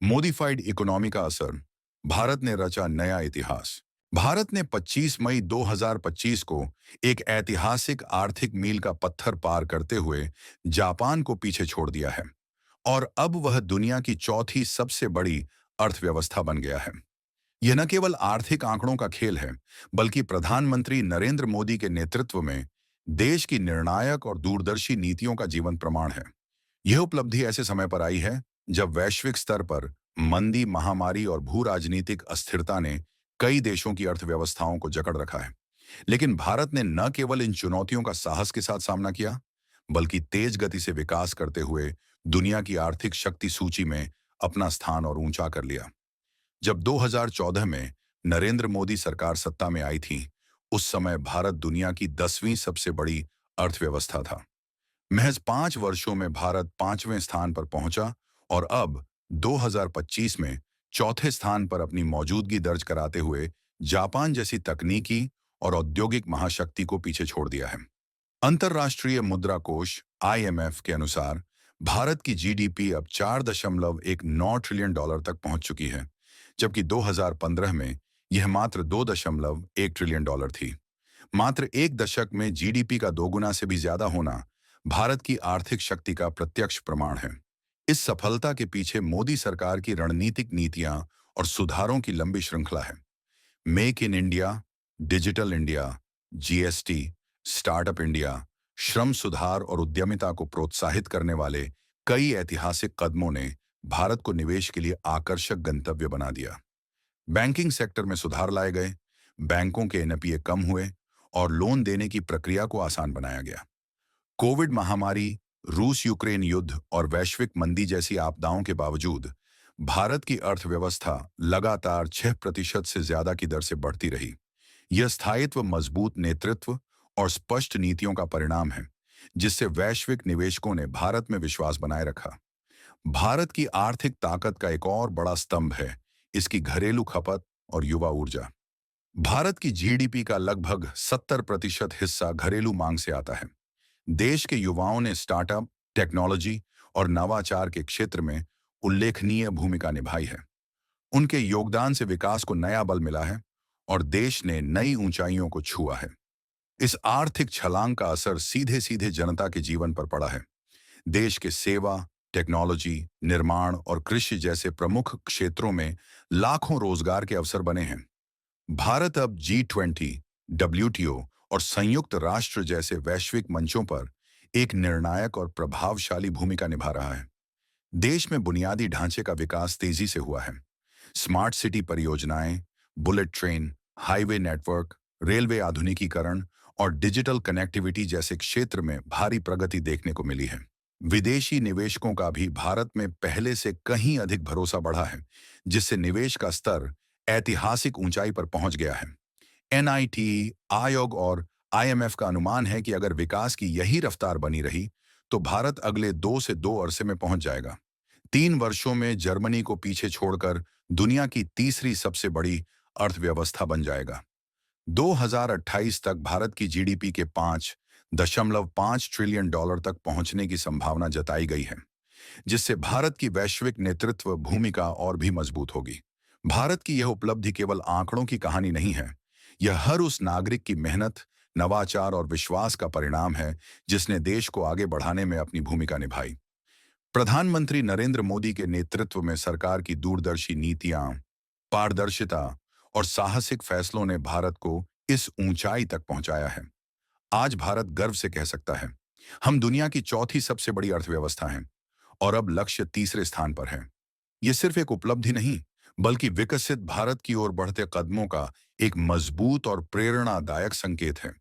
Modified economy का असर। भारत ने रचा नया इतिहास। भारत ने 25 मई 2025 को एक ऐतिहासिक आर्थिक मील का पत्थर पार करते हुए जापान को पीछे छोड़ दिया है और अब वह दुनिया की चौथी सबसे बड़ी अर्थव्यवस्था बन गया है। यह न केवल आर्थिक आंकड़ों का खेल है, बल्कि प्रधानमंत्री नरेंद्र मोदी के नेतृत्व में देश की निर्णायक और दूरदर्शी नीतियों का जीवन प्रमाण है। यह उपलब्धि ऐसे समय पर आई है जब वैश्विक स्तर पर मंदी, महामारी और भू राजनीतिक अस्थिरता ने कई देशों की अर्थव्यवस्थाओं को जकड़ रखा है। लेकिन भारत ने न केवल इन चुनौतियों का साहस के साथ सामना किया, बल्कि तेज गति से विकास करते हुए दुनिया की आर्थिक शक्ति सूची में अपना स्थान और ऊंचा कर लिया। जब 2014 में नरेंद्र मोदी सरकार सत्ता में आई थी, उस समय भारत दुनिया की 10वीं सबसे बड़ी अर्थव्यवस्था था। महज 5 वर्षों में भारत 5वें स्थान पर पहुंचा और अब 2025 में चौथे स्थान पर अपनी मौजूदगी दर्ज कराते हुए जापान जैसी तकनीकी और औद्योगिक महाशक्ति को पीछे छोड़ दिया है। अंतर्राष्ट्रीय मुद्रा कोष (IMF) के अनुसार भारत की जीडीपी अब 4.19 ट्रिलियन डॉलर तक पहुंच चुकी है, जबकि 2015 में यह मात्र 2.1 ट्रिलियन डॉलर थी। मात्र एक दशक में जीडीपी का दोगुना से भी ज्यादा होना भारत की आर्थिक शक्ति का प्रत्यक्ष प्रमाण है। इस सफलता के पीछे मोदी सरकार की रणनीतिक नीतियां और सुधारों की लंबी श्रृंखला है। Make in India, digital India, GST, startup India, श्रम सुधार और उद्यमिता को प्रोत्साहित करने वाले कई ऐतिहासिक कदमों ने भारत को निवेश के लिए आकर्षक गंतव्य बना दिया। बैंकिंग सेक्टर में सुधार लाए गए, बैंकों के एनपीए कम हुए और लोन देने की प्रक्रिया को आसान बनाया गया। कोविड महामारी, रूस यूक्रेन युद्ध और वैश्विक मंदी जैसी आपदाओं के बावजूद भारत की अर्थव्यवस्था लगातार 6% से ज्यादा की दर से बढ़ती रही। यह स्थायित्व मजबूत नेतृत्व और स्पष्ट नीतियों का परिणाम है, जिससे वैश्विक निवेशकों ने भारत में विश्वास बनाए रखा। भारत की आर्थिक ताकत का एक और बड़ा स्तंभ है इसकी घरेलू खपत और युवा ऊर्जा। भारत की जीडीपी का लगभग 70% हिस्सा घरेलू मांग से आता है। देश के युवाओं ने स्टार्टअप, टेक्नोलॉजी और नवाचार के क्षेत्र में उल्लेखनीय भूमिका निभाई है। उनके योगदान से विकास को नया बल मिला है और देश ने नई ऊंचाइयों को छुआ है। इस आर्थिक छलांग का असर सीधे सीधे जनता के जीवन पर पड़ा है। देश के सेवा, टेक्नोलॉजी, निर्माण और कृषि जैसे प्रमुख क्षेत्रों में लाखों रोजगार के अवसर बने हैं। भारत अब G20, WTO और संयुक्त राष्ट्र जैसे वैश्विक मंचों पर एक निर्णायक और प्रभावशाली भूमिका निभा रहा है। देश में बुनियादी ढांचे का विकास तेजी से हुआ है। स्मार्ट सिटी परियोजनाएं, bullet train, highway network, railway आधुनिकीकरण और डिजिटल कनेक्टिविटी जैसे क्षेत्र में भारी प्रगति देखने को मिली है। विदेशी निवेशकों का भी भारत में पहले से कहीं अधिक भरोसा बढ़ा है, जिससे निवेश का स्तर ऐतिहासिक ऊंचाई पर पहुंच गया है। एनआईटी, आयोग और आईएमएफ का अनुमान है कि अगर विकास की यही रफ्तार बनी रही, तो भारत अगले 2 अरसे में पहुंच जाएगा। 3 वर्षों में जर्मनी को पीछे छोड़कर दुनिया की तीसरी सबसे बड़ी अर्थव्यवस्था बन जाएगा। 2028 तक भारत की जीडीपी के 5.5 ट्रिलियन डॉलर तक पहुंचने की संभावना जताई गई है, जिससे भारत की वैश्विक नेतृत्व भूमिका और भी मजबूत होगी। भारत की यह उपलब्धि केवल आंकड़ों की कहानी नहीं है, यह हर उस नागरिक की मेहनत, नवाचार और विश्वास का परिणाम है जिसने देश को आगे बढ़ाने में अपनी भूमिका निभाई। प्रधानमंत्री नरेंद्र मोदी के नेतृत्व में सरकार की दूरदर्शी नीतियां, पारदर्शिता और साहसिक फैसलों ने भारत को इस ऊंचाई तक पहुंचाया है। आज भारत गर्व से कह सकता है, हम दुनिया की चौथी सबसे बड़ी अर्थव्यवस्था हैं और अब लक्ष्य तीसरे स्थान पर है। यह सिर्फ एक उपलब्धि नहीं, बल्कि विकसित भारत की ओर बढ़ते कदमों का एक मजबूत और प्रेरणादायक संकेत है।